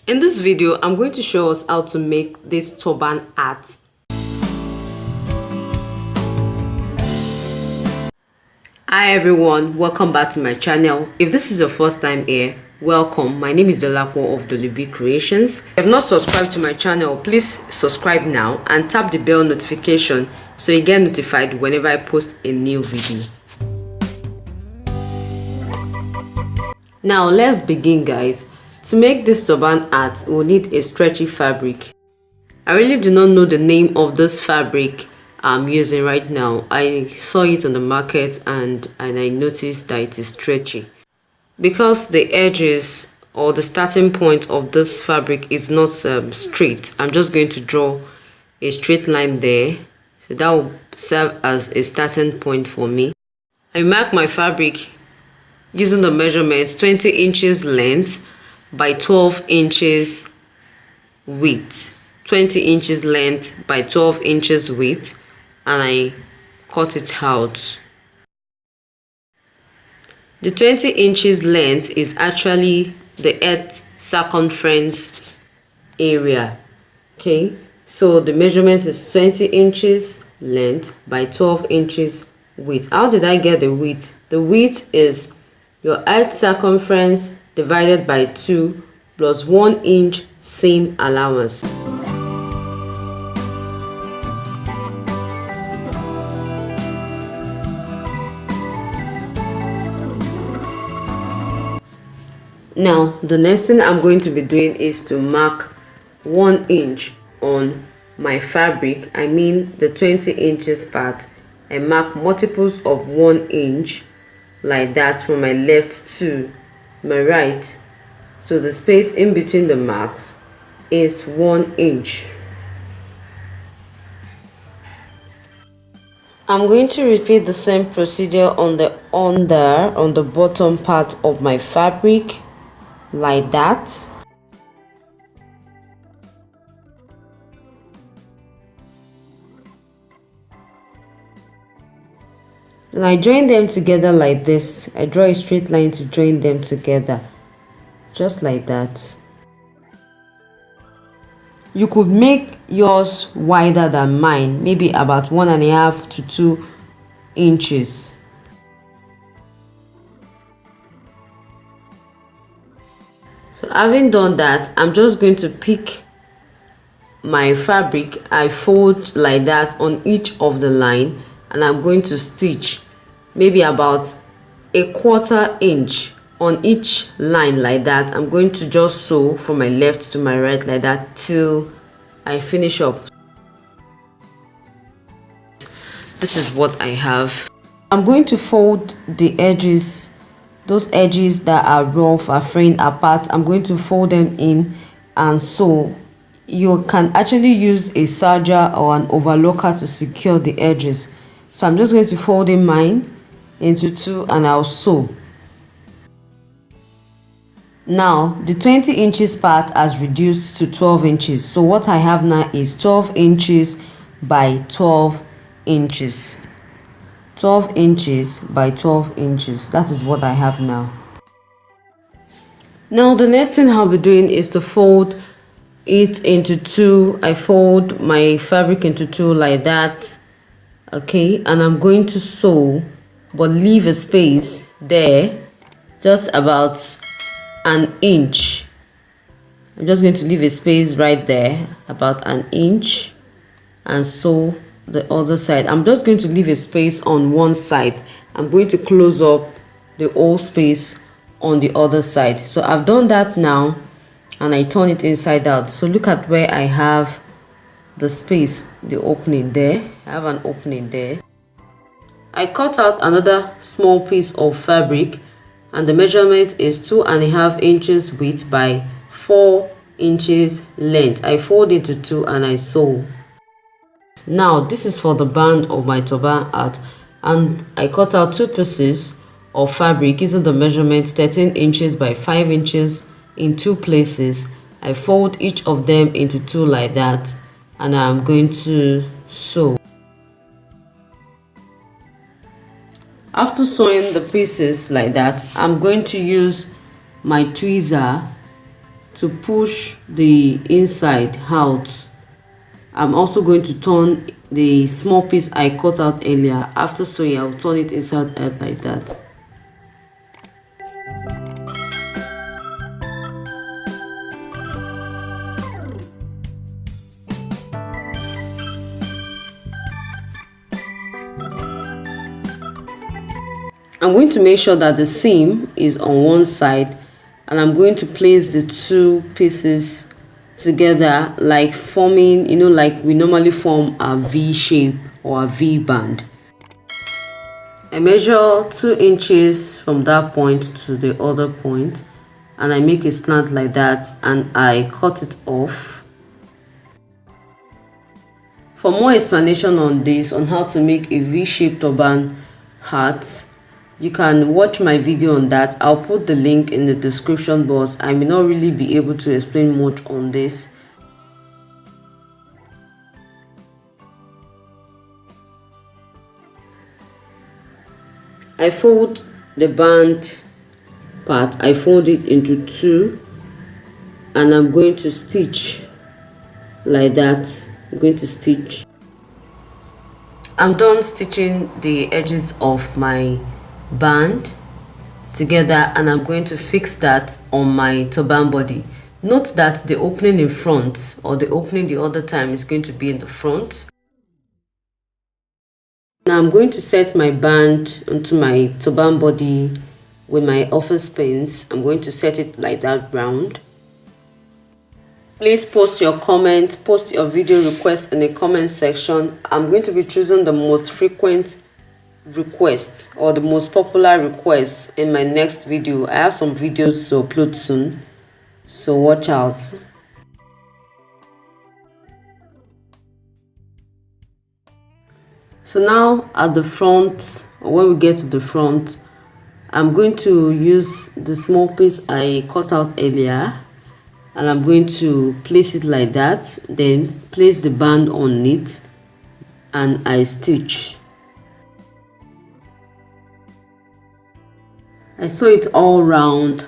In this video, I'm going to show us how to make this turban hat. Hi everyone, welcome back to my channel. If this is your first time here, welcome. My name is Dolapo of Dolibi Creations. If you have not subscribed to my channel, please subscribe now and tap the bell notification so you get notified whenever I post a new video. Now let's begin, guys. To make this turban hat, we'll need a stretchy fabric. I really do not know the name of this fabric I'm using right now. I saw it on the market and I noticed that it is stretchy. Because the edges or the starting point of this fabric is not straight, I'm just going to draw a straight line there. So that will serve as a starting point for me. I mark my fabric using the measurement 20 inches length by 12 inches width. 20 inches length by 12 inches width, and I cut it out. The 20 inches length is actually the head circumference area. Okay, so the measurement is 20 inches length by 12 inches width. How did I get the width? The width is your head circumference divided by 2 plus 1 inch seam allowance. Now, the next thing I'm going to be doing is to mark 1 inch on my fabric. I mean the 20 inches part. I mark multiples of 1 inch like that from my left to my right. So the space in between the marks is 1 inch. I'm going to repeat the same procedure on the bottom part of my fabric like that. And I join them together like this. I draw a straight line to join them together, just like that. You could make yours wider than mine, maybe about 1.5 to 2 inches. So having done that, I'm just going to pick my fabric. I fold like that on each of the line, and I'm going to stitch maybe about 1/4 inch on each line like that. I'm going to just sew from my left to my right like that till I finish up. This is what I have. I'm going to fold the edges, those edges that are rough, are fraying apart. I'm going to fold them in and sew. You can actually use a serger or an overlocker to secure the edges. So I'm just going to fold in mine into 2 and I'll sew. Now the 20 inches part has reduced to 12 inches. So what I have now is 12 inches by 12 inches. 12 inches by 12 inches. That is what I have now. Now the next thing I'll be doing is to fold it into 2. I fold my fabric into 2 like that. Okay, and I'm going to sew but leave a space there, just about 1 inch. I'm just going to leave a space right there, about 1 inch, and sew the other side. I'm just going to leave a space on one side. I'm going to close up the whole space on the other side. So I've done that now, and I turn it inside out. So look at where I have the space, the opening there. I have an opening there. I cut out another small piece of fabric, and the measurement is 2.5 inches width by 4 inches length. I fold into 2 and I sew. Now this is for the band of my turban hat, and I cut out 2 pieces of fabric using the measurement 13 inches by 5 inches in 2 places. I fold each of them into 2 like that, and I'm going to sew. After sewing the pieces like that, I'm going to use my tweezer to push the inside out. I'm also going to turn the small piece I cut out earlier. After sewing, I'll turn it inside out like that. I'm going to make sure that the seam is on one side, and I'm going to place the two pieces together like forming, like we normally form a V shape or a V band. I measure 2 inches from that point to the other point, and I make a slant like that, and I cut it off. For more explanation on this, on how to make a V-shaped turban hat, you can watch my video on that. I'll put the link in the description box. I may not really be able to explain much on this. I fold the band part, I fold it into 2, and I'm going to stitch like that. I'm going to stitch. I'm done stitching the edges of my band together, and I'm going to fix that on my turban body. Note that the opening in front, or the opening the other time, is going to be in the front. Now I'm going to set my band onto my turban body with my office pins. I'm going to set it like that round. Please post your comments, post your video request in the comment section. I'm going to be choosing the most frequent requests or the most popular requests in my next video. I have some videos to upload soon, so watch out. So now at the front, or when we get to the front, I'm going to use the small piece I cut out earlier, and I'm going to place it like that, then place the band on it, and I stitch. I sew it all round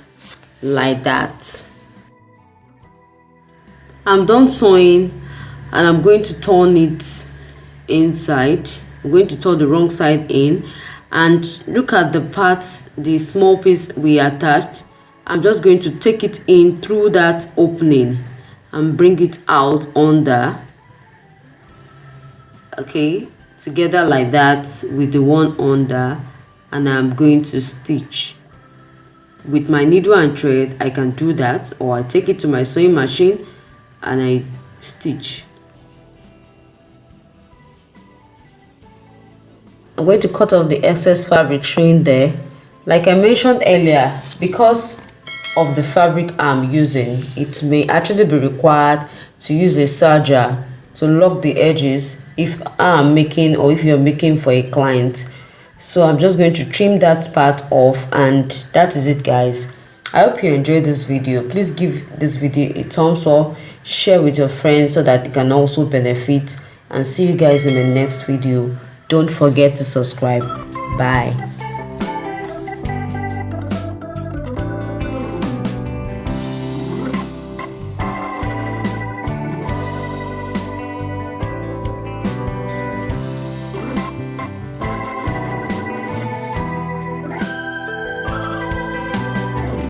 like that. I'm done sewing, and I'm going to turn it inside. I'm going to turn the wrong side in, and look at the parts, the small piece we attached. I'm just going to take it in through that opening and bring it out under, okay, together like that with the one under, and I'm going to stitch. With my needle and thread, I can do that, or I take it to my sewing machine and I stitch. I'm going to cut off the excess fabric showing there. Like I mentioned earlier, because of the fabric I'm using, it may actually be required to use a serger to lock the edges if I'm making, or if you're making for a client. So I'm just going to trim that part off, and that is it, guys. I hope you enjoyed this video. Please give this video a thumbs up, share with your friends so that they can also benefit, and see you guys in the next video. Don't forget to subscribe. Bye.